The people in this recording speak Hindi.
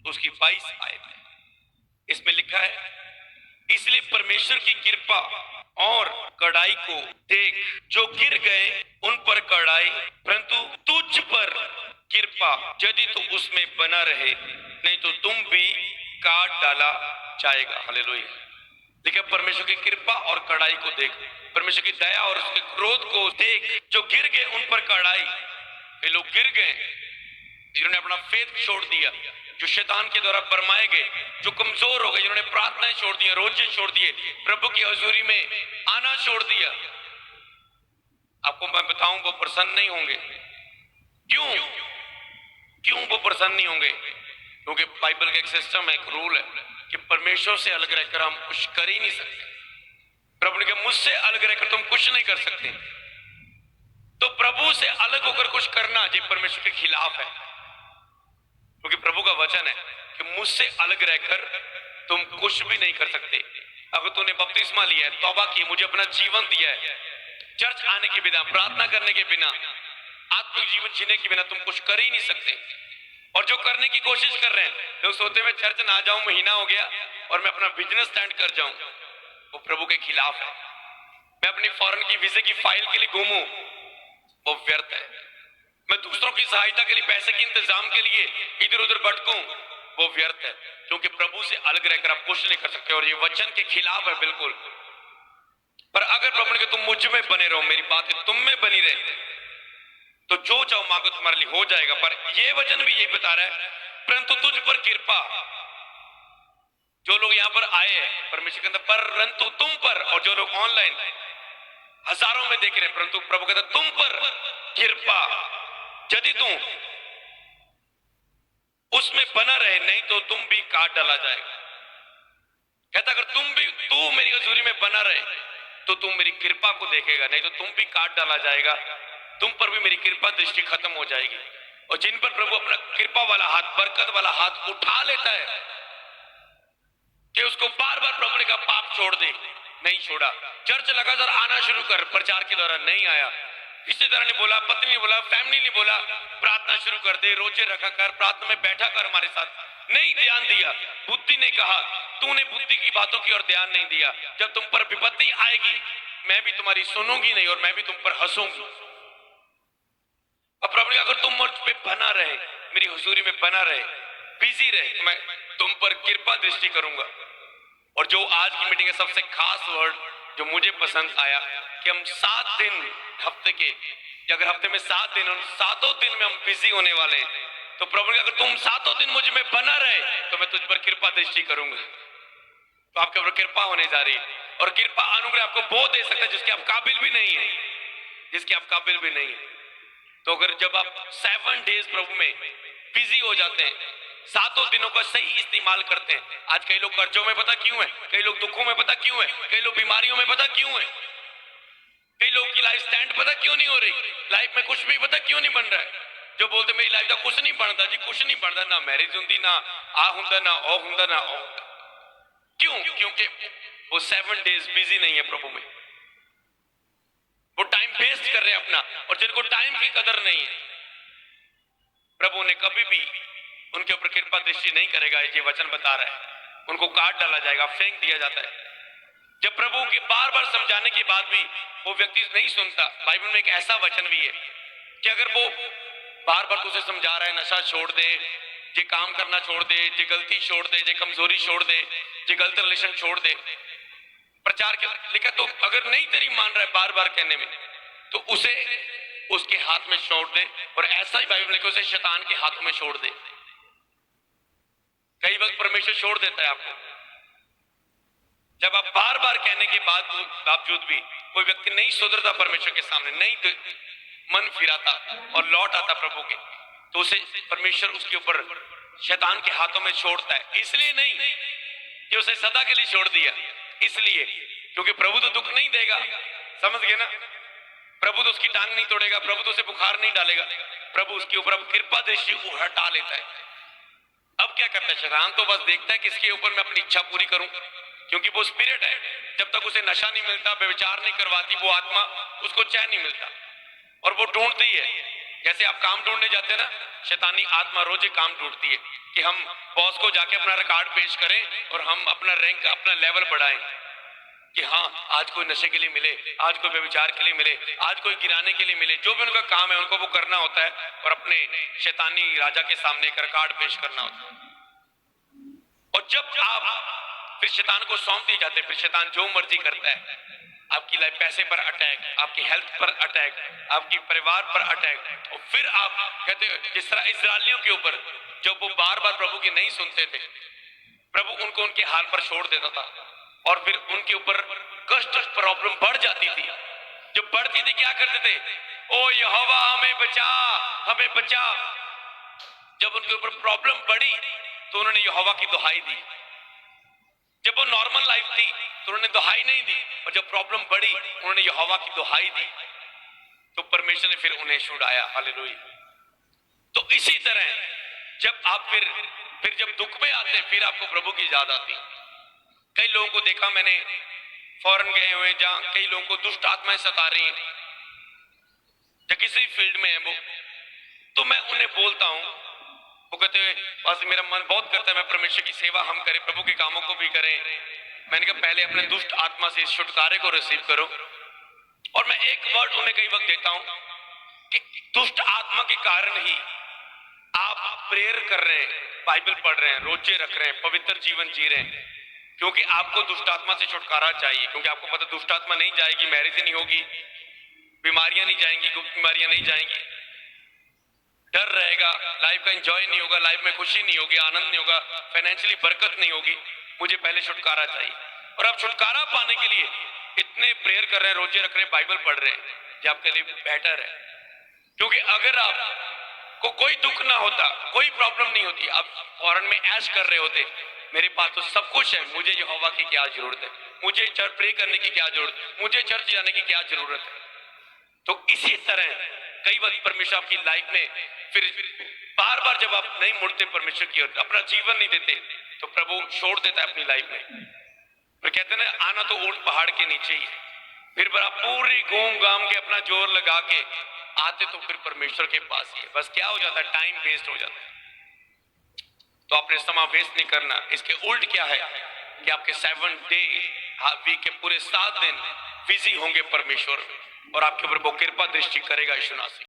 उसकी 22 आयत है। इसमें लिखा है, इसलिए परमेश्वर की कृपा और कड़ाई को देख, जो गिर गए उन पर कड़ाई, परंतु तुझ पर कृपा, यदि तू उसमें बना रहे, नहीं तो तुम भी काट डाला जाएगा। हालेलुया। देखिए, परमेश्वर की कृपा और कड़ाई को देख, परमेश्वर की दया और उसके क्रोध को देख, जो गिर गए उन पर कड़ाई। ये लोग गिर गए जिन्होंने अपना फेथ छोड़ दिया, जो शैतान के द्वारा बरमाए गए, जो कमजोर हो गए, जिन्होंने प्रार्थनाएं छोड़ दी, रोजे छोड़ दिए, प्रभु की हजूरी में आना छोड़ दिया। आपको मैं बताऊं, वो प्रसन्न नहीं होंगे। क्यों क्यों वो प्रसन्न नहीं होंगे? क्योंकि बाइबल का एक सिस्टम है, एक रूल है कि परमेश्वर से अलग रहकर हम कुछ कर ही नहीं सकते। प्रभु ने कहा, मुझसे अलग रहकर तुम कुछ नहीं कर सकते। तो प्रभु से अलग होकर कुछ करना ये परमेश्वर के खिलाफ है, क्योंकि प्रभु का वचन है कि मुझसे अलग रहकर तुम कुछ भी नहीं कर सकते। अगर तूने बपतिस्मा लिया है, तौबा की, मुझे अपना जीवन दिया है, चर्च आने के बिना, प्रार्थना करने के बिना, आत्मिक जीवन जीने के बिना तुम कुछ कर ही नहीं सकते। और जो करने की कोशिश कर रहे हैं, लोग सोते में चर्च ना जाऊं, महीना हो गया और मैं अपना बिजनेस स्टैंड कर जाऊं, वो प्रभु के खिलाफ है। मैं अपनी फॉरेन की वीजे की फाइल के लिए घूमूं, वो व्यर्थ है। मैं दूसरों की सहायता के लिए, पैसे के इंतजाम के लिए इधर उधर भटकूं, वो व्यर्थ है। क्योंकि प्रभु से अलग रहकर आप कुछ नहीं कर सकते, और ये वचन के खिलाफ है बिल्कुल। पर अगर प्रभु ने कहा तुम मुझ में बने रहो, मेरी बातें तुम में बनी रहे, तो जो चाहो मांगो तुम्हारे लिए हो जाएगा। पर यह वचन भी यही बता रहा है, परंतु तुझ पर कृपा। जो लोग यहां पर आए हैं परमेश्वर के अंदर, परंतु तुम पर, और जो लोग ऑनलाइन हजारों में देख रहे हैं, परंतु प्रभु कहता तुम पर कृपा, यदि तू उसमें बना रहे, नहीं तो तुम भी काट डाला जाएगा। कहता अगर तू मेरी हजूरी में बना रहे तो तुम मेरी कृपा को देखेगा, नहीं तो तुम भी काट डाला जाएगा, तुम पर भी मेरी कृपा दृष्टि खत्म हो जाएगी। और जिन पर प्रभु अपना कृपा वाला हाथ, बरकत वाला हाथ उठा लेता है कि उसको बार बार प्रभु ने कहा पाप छोड़ दे, नहीं छोड़ा। चर्च लगातार आना शुरू कर, प्रचार के दौरान नहीं आया। रिश्तेदार ने बोला, पत्नी ने बोला, फैमिली ने बोला प्रार्थना शुरू कर दे, रोजे रखा कर, प्रार्थना में बैठा कर हमारे साथ, नहीं ध्यान दिया। बुद्धि ने कहा तूने बुद्धि की बातों की ओर ध्यान नहीं दिया। जब तुम पर विपत्ति आएगी, मैं भी तुम्हारी सुनूंगी नहीं, और मैं भी तुम पर हंसूंगी। अब प्रभु ने अगर तुम मुझ पे बना रहे, मेरी हुजूरी में बना रहे, बिजी रहे, तो मैं तुम पर कृपा दृष्टि करूंगा। और जो आज की मीटिंग का सबसे खास वर्ड जो मुझे पसंद आया कि हम 7 दिन हफ्ते के, अगर हफ्ते में 7 दिन, उन 7 दिन में हम बिजी होने वाले हैं, तो प्रभु ने अगर तुम 7 दिन मुझ में बना रहे तो मैं तुझ पर कृपा दृष्टि करूंगा। तो आपके ऊपर कृपा होने जा रही है, और कृपा अनुग्रह आपको वो दे सकता है जिसके आप काबिल भी नहीं है, जिसके आप काबिल भी नहीं है। तो अगर जब आप 7 डेज प्रभु में बिजी हो जाते हैं, 7 दिनों का सही इस्तेमाल करते हैं। आज कई लोग कर्जों में पता क्यों है, कई लोग दुखों में पता क्यों है, कई लोग बीमारियों में पता क्यों है, कई लोग की लाइफ स्टैंड पता क्यों नहीं हो रही, लाइफ में कुछ भी पता क्यों नहीं बन रहा है। जो बोलते मेरी लाइफ का कुछ नहीं बनता जी, कुछ नहीं बनता, ना मैरिज होंगी, ना आ होंदा, ना ओ होंदा, ना ओ होंदा। क्यों? क्योंकि वो 7 डेज बिजी नहीं है प्रभु में, वो टाइम वेस्ट कर रहे हैं अपना। और जिनको टाइम की कदर नहीं है, प्रभु ने कभी भी उनके ऊपर कृपा दृष्टि नहीं करेगा। ये वचन बता रहा है, उनको काट डाला जाएगा, फेंक दिया जाता है। जब प्रभु के बार बार समझाने के बाद भी वो व्यक्ति नहीं सुनता, बाइबल में एक ऐसा वचन भी है कि अगर वो बार बार तुझे समझा रहा है नशा छोड़ दे, ये काम करना छोड़ दे, ये गलती छोड़ दे, ये कमजोरी छोड़ दे, ये गलत रिलेशन छोड़ दे, प्रचार के लिखा, तो अगर नहीं तेरी मान रहा है बार बार कहने में, तो उसे उसके हाथ में छोड़ दे। और ऐसा ही बाइबल लिखा, उसे शैतान के हाथों में छोड़ दे। कई वक्त परमेश्वर छोड़ देता है आपको, जब आप बार बार कहने के बावजूद भी कोई व्यक्ति नहीं सुधरता, परमेश्वर के सामने नहीं मन फिराता और लौट आता प्रभु के, तो उसे परमेश्वर उसके ऊपर शैतान के हाथों में छोड़ता है। इसलिए नहीं कि उसे सदा के लिए छोड़ दिया, इसलिए क्योंकि प्रभु तो दुख नहीं देगा, समझ गए ना? प्रभु तो उसकी टांग नहीं तोड़ेगा, प्रभु तो उसे बुखार नहीं डालेगा, प्रभु उसके ऊपर अब कृपा दृष्टि हटा लेता है। अब क्या करता है शैतान? तो बस देखता है किसके ऊपर मैं अपनी इच्छा पूरी करूं, क्योंकि वो स्पिरिट है। जब तक उसे नशा नहीं मिलता, व्यभिचार नहीं करवाती वो आत्मा, उसको चैन नहीं मिलता, और वो ढूंढती है। जैसे आप काम ढूंढने जाते हैं ना, शैतानी आत्मा रोजे काम ढूंढती है कि हम बॉस को जाके अपना रिकॉर्ड पेश करें और हम अपना रैंक, अपना लेवल बढ़ाएं कि हाँ आज कोई नशे के लिए मिले, आज कोई व्यभिचार के लिए मिले, आज कोई गिराने के लिए मिले, जो भी उनका काम है उनको वो करना होता है और अपने शैतानी राजा के सामने एक रिकॉर्ड पेश करना होता है। और जब आप फिर शैतान को सौंप दिए जाते हैं, फिर शैतान जो मर्जी करता है, आपकी लाइफ, पैसे पर अटैक, आपकी हेल्थ पर अटैक, आपकी परिवार पर अटैक, और फिर आप कहते हो जिस तरह इस्राएलियों के ऊपर जब वो बार बार प्रभु की नहीं सुनते थे, प्रभु उनको उनके हाल पर छोड़ देता था और फिर उनके ऊपर कष्ट, प्रॉब्लम बढ़ जाती थी। जब बढ़ती थी क्या करते थे, ओ यहोवा हमें बचा, हमें बचा। जब उनके ऊपर प्रॉब्लम बढ़ी तो उन्होंने यहोवा की दुहाई दी। जब वो नॉर्मल लाइफ थी तो उन्होंने दुहाई नहीं दी, और जब प्रॉब्लम बढ़ी उन्होंने यहोवा की दुहाई दी, तो परमेश्वर ने फिर उन्हें छुड़ाया। हालेलुया। तो इसी तरह जब आप फिर जब दुख में आते हैं, फिर आपको प्रभु की याद आती। कई लोगों को देखा मैंने फॉरेन गए हुए, जहां कई लोगों को दुष्ट आत्माएं सता रही हैं, या किसी फील्ड में है वो, तो मैं उन्हें बोलता हूं, वो कहते हैं बस मेरा मन बहुत करता है मैं परमेश्वर की सेवा हम करें, प्रभु के कामों को भी करें। मैंने कहा पहले अपने दुष्ट आत्मा से इस छुटकारे को रिसीव करो। और मैं एक वर्ड उन्हें कई वक्त देता हूं कि दुष्ट आत्मा के कारण ही आप प्रेयर कर रहे हैं, बाइबल पढ़ रहे हैं, रोजे रख रहे हैं, पवित्र जीवन जी रहे हैं, क्योंकि आपको दुष्ट आत्मा से छुटकारा चाहिए। क्योंकि आपको पता दुष्ट आत्मा नहीं जाएगी, मैरिज नहीं होगी, बीमारियां नहीं जाएंगी, गुप्त बीमारियां नहीं जाएंगी, डर रहेगा, लाइफ का एंजॉय नहीं होगा, लाइफ में खुशी नहीं होगी, आनंद नहीं होगा, फाइनेंशियली बरकत नहीं होगी। मुझे पहले छुटकारा चाहिए। और आप छुटकारा पाने के लिए इतने प्रेयर कर रहे हैं, रोजे रख रहे हैं, बाइबल पढ़ रहे हैं, जो आपके लिए बेटर है। क्योंकि अगर आपको कोई दुख ना होता, कोई प्रॉब्लम नहीं होती, आप फॉरेन में ऐश कर रहे होते, मेरे पास तो सब कुछ है, मुझे यहोवा की क्या जरूरत है, मुझे चर्च प्रे करने की क्या जरूरत है, मुझे चर्च जाने की क्या जरूरत है। तो इसी तरह कई बार परमेश्वर आपकी लाइफ में फिर बार बार जब आप नहीं मुड़ते परमेश्वर की ओर, अपना जीवन नहीं देते, तो प्रभु छोड़ देता है अपनी लाइफ में। फिर कहते हैं ना, आना तो ऊंट पहाड़ के नीचे ही है। फिर आप पूरी घूम घाम के अपना जोर लगा के आते तो फिर परमेश्वर के पास ही है। बस क्या हो जाता है, टाइम वेस्ट हो जाता है। तो आपने समय वेस्ट नहीं करना। इसके उल्ट क्या है कि आपके 7 डे वीक के पूरे 7 दिन बिजी होंगे परमेश्वर में, और आपके ऊपर वो कृपा दृष्टि करेगा यीशु मसीह।